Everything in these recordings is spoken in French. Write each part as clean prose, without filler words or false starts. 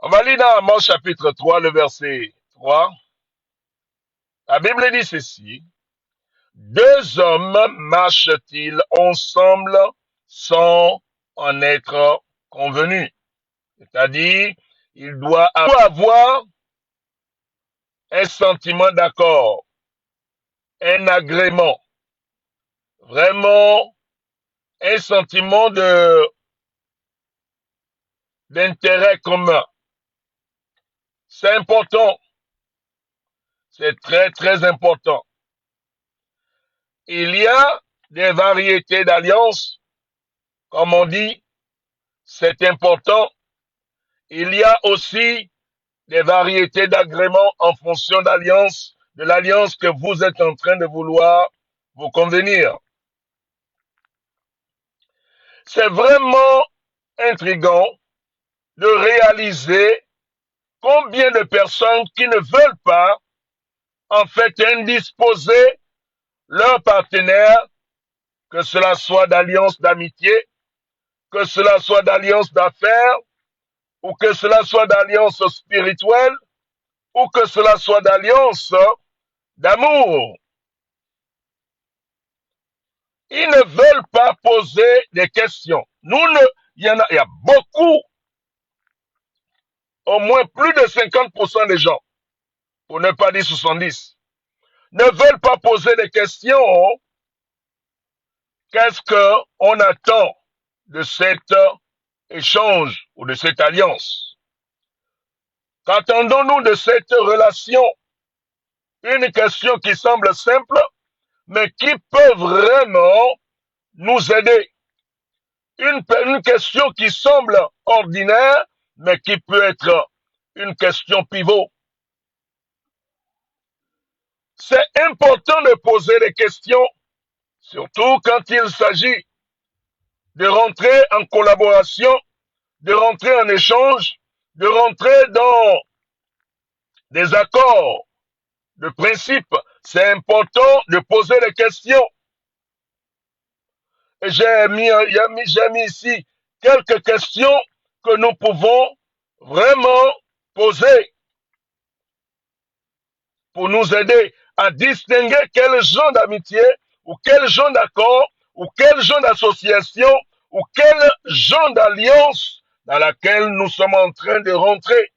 On va lire dans Amos chapitre 3, le verset 3. La Bible dit ceci. Deux hommes marchent-ils ensemble sans en être convenus? C'est-à-dire, il doit avoir un sentiment d'accord, un agrément, vraiment un sentiment d'intérêt commun. C'est important, c'est très très important. Il y a des variétés d'alliances, comme on dit, c'est important. Il y a aussi des variétés d'agréments en fonction de l'alliance que vous êtes en train de vouloir vous convenir. C'est vraiment intriguant de réaliser combien de personnes qui ne veulent pas, en fait, indisposer leur partenaire, que cela soit d'alliance d'amitié, que cela soit d'alliance d'affaires, ou que cela soit d'alliance spirituelle, ou que cela soit d'alliance d'amour. Ils ne veulent pas poser des questions. Il y a beaucoup, au moins plus de 50% des gens, pour ne pas dire 70, ne veulent pas poser des questions. Qu'est-ce qu'on attend de cet échange ou de cette alliance? Qu'attendons-nous de cette relation? Une question qui semble simple, mais qui peut vraiment nous aider. Une question qui semble ordinaire, mais qui peut être une question pivot. C'est important de poser des questions, surtout quand il s'agit de rentrer en collaboration, de rentrer en échange, de rentrer dans des accords de principe. C'est important de poser des questions. Et j'ai mis ici quelques questions que nous pouvons vraiment poser pour nous aider à distinguer quel genre d'amitié ou quel genre d'accord ou quel genre d'association ou quel genre d'alliance dans laquelle nous sommes en train de rentrer.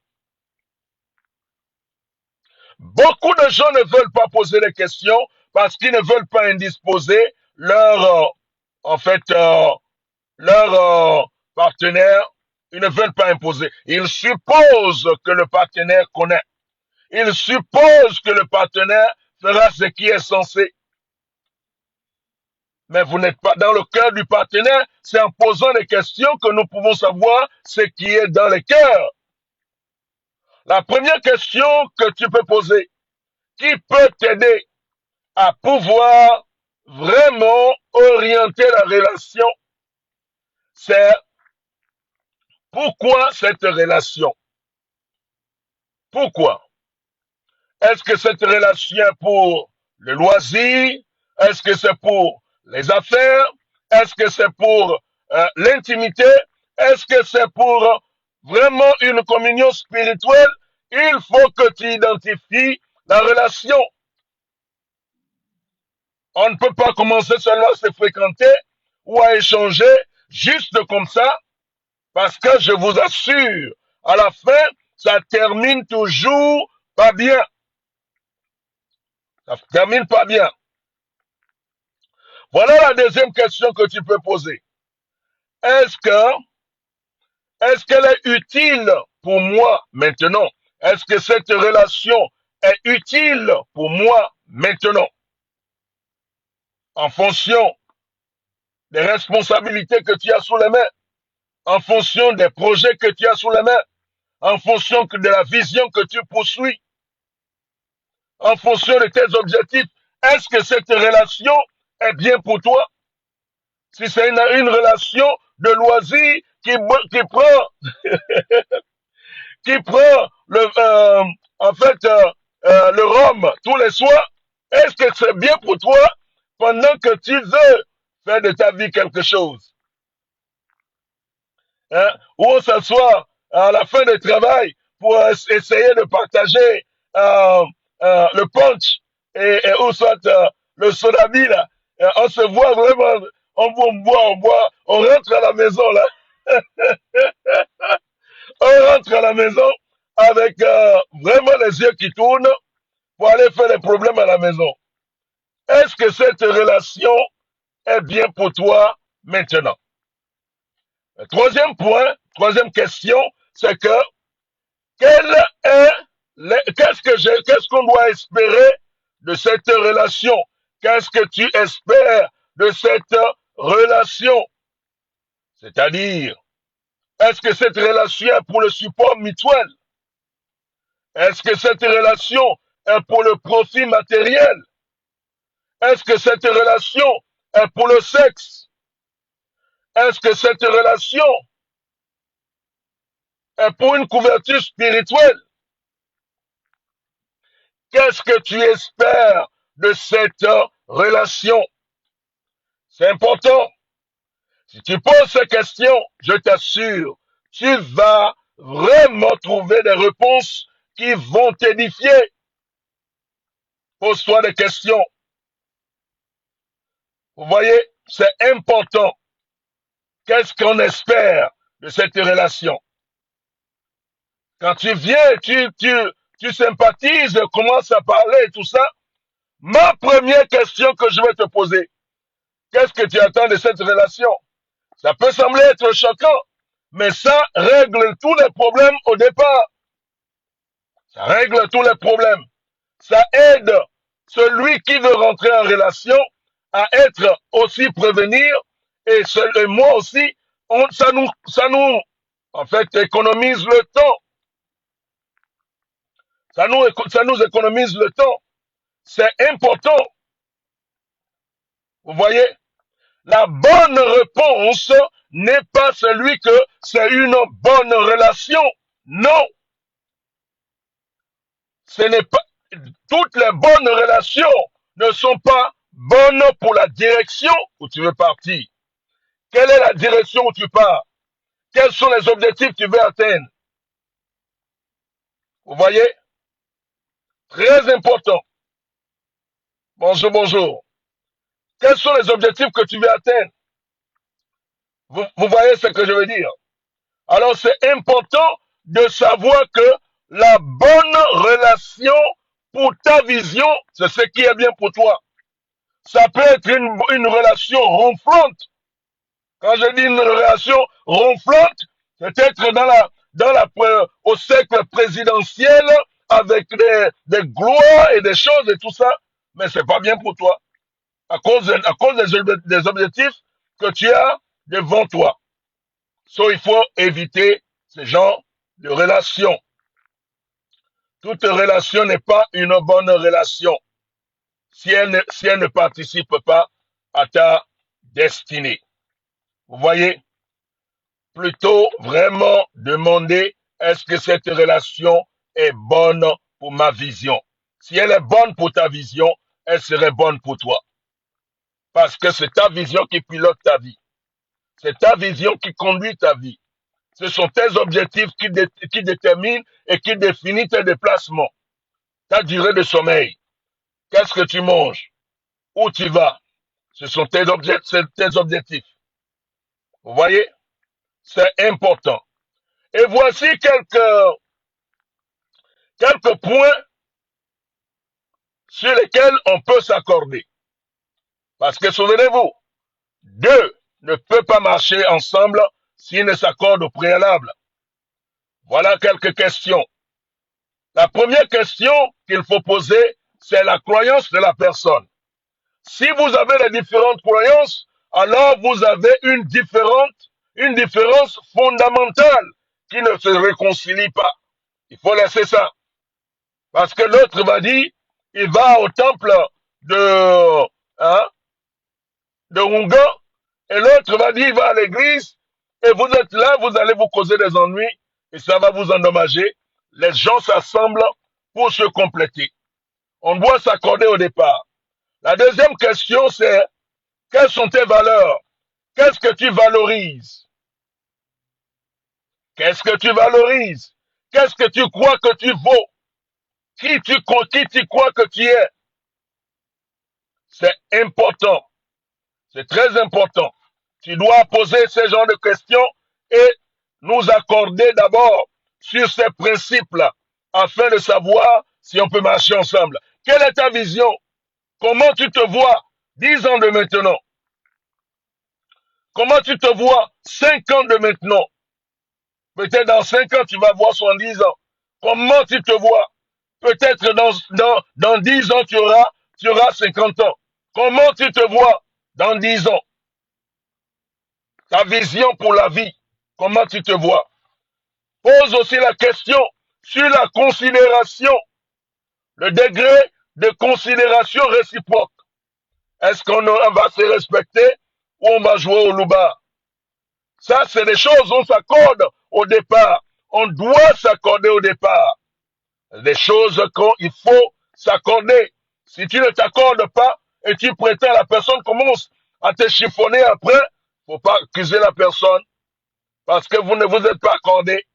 Beaucoup de gens ne veulent pas poser des questions parce qu'ils ne veulent pas indisposer leur partenaire. Ils ne veulent pas imposer. Ils supposent que le partenaire connaît. Ils supposent que le partenaire fera ce qui est censé. Mais vous n'êtes pas dans le cœur du partenaire. C'est en posant des questions que nous pouvons savoir ce qui est dans le cœur. La première question que tu peux poser, qui peut t'aider à pouvoir vraiment orienter la relation, c'est pourquoi cette relation? Pourquoi? Est-ce que cette relation est pour le loisir? Est-ce que c'est pour les affaires? Est-ce que c'est pour l'intimité? Est-ce que c'est pour vraiment une communion spirituelle? Il faut que tu identifies la relation. On ne peut pas commencer seulement à se fréquenter ou à échanger juste comme ça, parce que je vous assure, à la fin, ça termine toujours pas bien. Ça termine pas bien. Voilà la deuxième question que tu peux poser. Est-ce qu'elle est utile pour moi maintenant? Est-ce que cette relation est utile pour moi maintenant? En fonction des responsabilités que tu as sous les mains, en fonction des projets que tu as sous les mains, en fonction de la vision que tu poursuis, en fonction de tes objectifs, est-ce que cette relation est bien pour toi? Si c'est une relation de loisir qui prend le rhum tous les soirs, est-ce que c'est bien pour toi pendant que tu veux faire de ta vie quelque chose? Hein? Où on s'assoit à la fin du travail pour essayer de partager le punch et ou soit le sodabi là. On se voit vraiment, on boit, on rentre à la maison là. On rentre à la maison avec vraiment les yeux qui tournent pour aller faire les problèmes à la maison. Est-ce que cette relation est bien pour toi maintenant? Le troisième point, troisième question, c'est que qu'est-ce qu'on doit espérer de cette relation? Qu'est-ce que tu espères de cette relation? C'est-à-dire, est-ce que cette relation est pour le support mutuel? Est-ce que cette relation est pour le profit matériel? Est-ce que cette relation est pour le sexe? Est-ce que cette relation est pour une couverture spirituelle? Qu'est-ce que tu espères de cette relation? C'est important. Si tu poses ces questions, je t'assure, tu vas vraiment trouver des réponses qui vont t'édifier. Pose-toi des questions. Vous voyez, c'est important. Qu'est-ce qu'on espère de cette relation? Quand tu viens, tu sympathises, commences à parler et tout ça, ma première question que je vais te poser, qu'est-ce que tu attends de cette relation? Ça peut sembler être choquant, mais ça règle tous les problèmes au départ. Ça règle tous les problèmes. Ça aide celui qui veut rentrer en relation à être aussi prévenir et moi aussi, ça nous, en fait, économise le temps. Ça nous économise le temps. C'est important. Vous voyez? La bonne réponse n'est pas celui que c'est une bonne relation. Non. Ce n'est pas, toutes les bonnes relations ne sont pas bonnes pour la direction où tu veux partir. Quelle est la direction où tu pars? Quels sont les objectifs que tu veux atteindre? Vous voyez? Très important. Bonjour, bonjour. Quels sont les objectifs que tu veux atteindre? Vous voyez ce que je veux dire? Alors c'est important de savoir que la bonne relation pour ta vision, c'est ce qui est bien pour toi. Ça peut être une relation ronflante. Quand je dis une relation ronflante, c'est être au cercle présidentiel avec des gloires et des choses et tout ça, mais c'est pas bien pour toi à cause des objectifs que tu as devant toi. So, il faut éviter ce genre de relation. Toute relation n'est pas une bonne relation si elle ne participe pas à ta destinée. Vous voyez? Plutôt vraiment demander est-ce que cette relation est bonne pour ma vision. Si elle est bonne pour ta vision, elle serait bonne pour toi. Parce que c'est ta vision qui pilote ta vie. C'est ta vision qui conduit ta vie. Ce sont tes objectifs qui déterminent et qui définissent tes déplacements. Ta durée de sommeil. Qu'est-ce que tu manges? Où tu vas? Ce sont tes objectifs. Vous voyez? C'est important. Et voici quelques points sur lesquels on peut s'accorder. Parce que souvenez-vous, deux ne peuvent pas marcher ensemble s'ils ne s'accordent au préalable. Voilà quelques questions. La première question qu'il faut poser, c'est la croyance de la personne. Si vous avez les différentes croyances, alors vous avez une différence fondamentale qui ne se réconcilie pas. Il faut laisser ça. Parce que l'autre va dire, il va au temple de Runga, et l'autre va dire, il va à l'église, et vous êtes là, vous allez vous causer des ennuis, et ça va vous endommager. Les gens s'assemblent pour se compléter. On doit s'accorder au départ. La deuxième question, c'est, quelles sont tes valeurs? Qu'est-ce que tu valorises? Qu'est-ce que tu valorises? Qu'est-ce que tu crois que tu vaux? Qui tu crois que tu es? C'est important. C'est très important. Tu dois poser ce genre de questions et nous accorder d'abord sur ces principes-là afin de savoir si on peut marcher ensemble. Quelle est ta vision? Comment tu te vois 10 ans de maintenant? Comment tu te vois 5 ans de maintenant? Peut-être dans 5 ans, tu vas voir 70 ans. Comment tu te vois? Peut-être dans 10 ans, tu auras 50 ans. Comment tu te vois dans 10 ans? Ta vision pour la vie. Comment tu te vois? Pose aussi la question sur la considération, le degré de considération réciproque. Est-ce qu'on va se respecter ou on va jouer au louba? Ça, c'est des choses, on s'accorde au départ. On doit s'accorder au départ. Des choses qu'il faut s'accorder. Si tu ne t'accordes pas et tu prétends, la personne commence à te chiffonner après, faut pas accuser la personne parce que vous ne vous êtes pas accordé.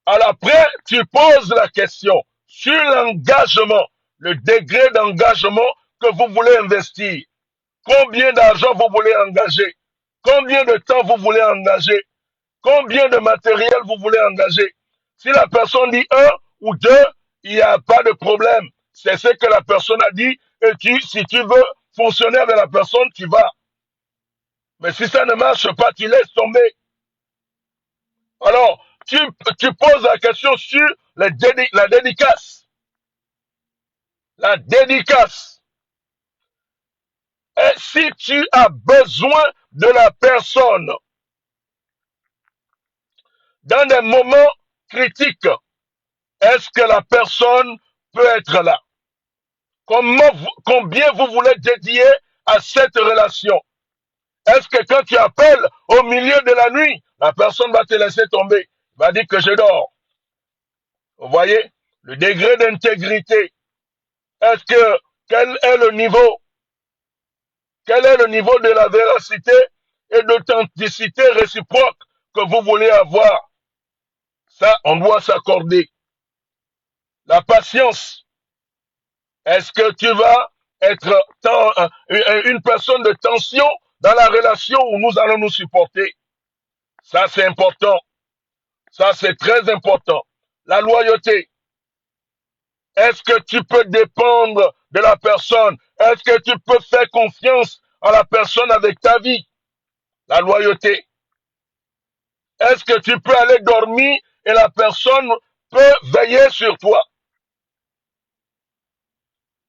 Alors après, tu poses la question sur l'engagement, le degré d'engagement que vous voulez investir. Combien d'argent vous voulez engager? Combien de temps vous voulez engager? Combien de matériel vous voulez engager? Si la personne dit 1 ou 2, il n'y a pas de problème. C'est ce que la personne a dit. Et si tu veux fonctionner avec la personne, tu vas. Mais si ça ne marche pas, tu laisses tomber. Alors, tu poses la question sur la dédicace. La dédicace. Et si tu as besoin de la personne dans des moments critiques, est-ce que la personne peut être là? Combien vous voulez dédier à cette relation? Est-ce que quand tu appelles au milieu de la nuit, la personne va te laisser tomber, va dire que je dors? Vous voyez? Le degré d'intégrité. Quel est le niveau? Quel est le niveau de la véracité et d'authenticité réciproque que vous voulez avoir? Ça, on doit s'accorder. La patience. Est-ce que tu vas être une personne de tension dans la relation où nous allons nous supporter? Ça, c'est important. Ça, c'est très important. La loyauté. Est-ce que tu peux dépendre de la personne? Est-ce que tu peux faire confiance à la personne avec ta vie? La loyauté. Est-ce que tu peux aller dormir et la personne peut veiller sur toi?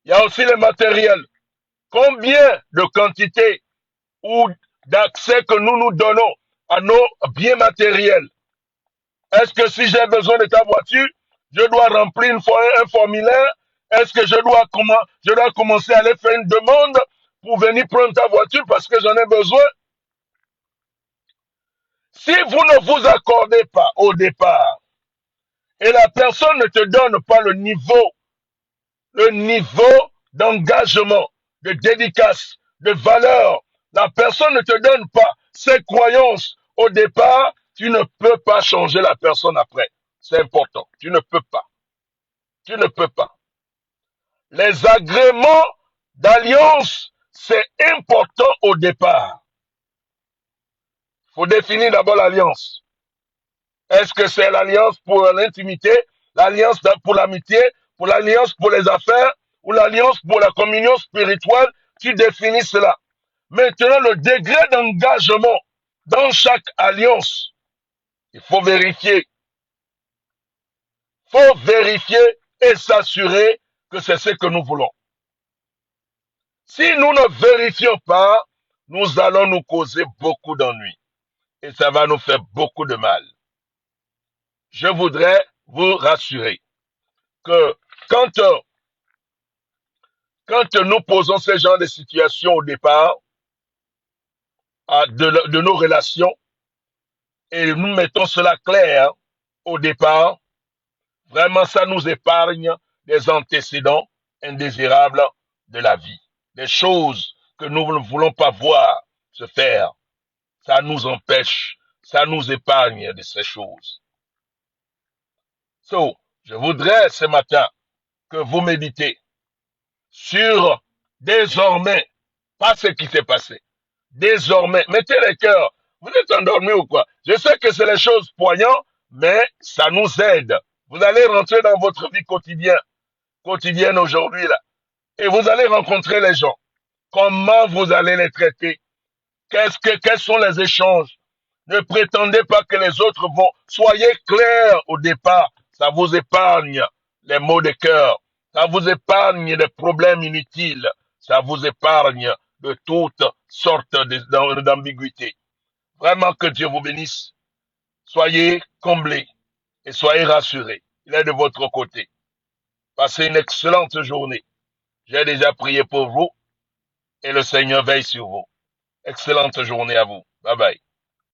Il y a aussi le matériel. Combien de quantité ou d'accès que nous nous donnons à nos biens matériels? Est-ce que si j'ai besoin de ta voiture, je dois remplir un formulaire? Est-ce que je dois commencer à aller faire une demande pour venir prendre ta voiture parce que j'en ai besoin? Si vous ne vous accordez pas au départ et la personne ne te donne pas le niveau d'engagement, de dédicace, de valeur, la personne ne te donne pas ses croyances au départ, tu ne peux pas changer la personne après. C'est important. Tu ne peux pas. Tu ne peux pas. Les agréments d'alliance, c'est important au départ. Il faut définir d'abord l'alliance. Est-ce que c'est l'alliance pour l'intimité, l'alliance pour l'amitié, pour l'alliance pour les affaires ou l'alliance pour la communion spirituelle? Tu définis cela. Maintenant, le degré d'engagement dans chaque alliance, il faut vérifier. Il faut vérifier et s'assurer que c'est ce que nous voulons. Si nous ne vérifions pas, nous allons nous causer beaucoup d'ennuis et ça va nous faire beaucoup de mal. Je voudrais vous rassurer que quand nous posons ce genre de situation au départ de nos relations et nous mettons cela clair au départ, vraiment ça nous épargne des antécédents indésirables de la vie, des choses que nous ne voulons pas voir se faire. Ça nous empêche Ça nous épargne de ces choses. So, je voudrais ce matin que vous méditez sur désormais, pas ce qui s'est passé. Désormais, mettez les cœurs. Vous êtes endormis ou quoi? Je sais que c'est les choses poignantes, mais ça nous aide. Vous allez rentrer dans votre vie quotidienne aujourd'hui là, et vous allez rencontrer les gens. Comment vous allez les traiter? Quels sont les échanges? Ne prétendez pas que les autres vont. Soyez clairs au départ. Ça vous épargne les maux de cœur. Ça vous épargne des problèmes inutiles. Ça vous épargne de toutes sortes d'ambiguïtés. Vraiment que Dieu vous bénisse. Soyez comblés et soyez rassurés. Il est de votre côté. Passez une excellente journée. J'ai déjà prié pour vous et le Seigneur veille sur vous. Excellente journée à vous. Bye bye.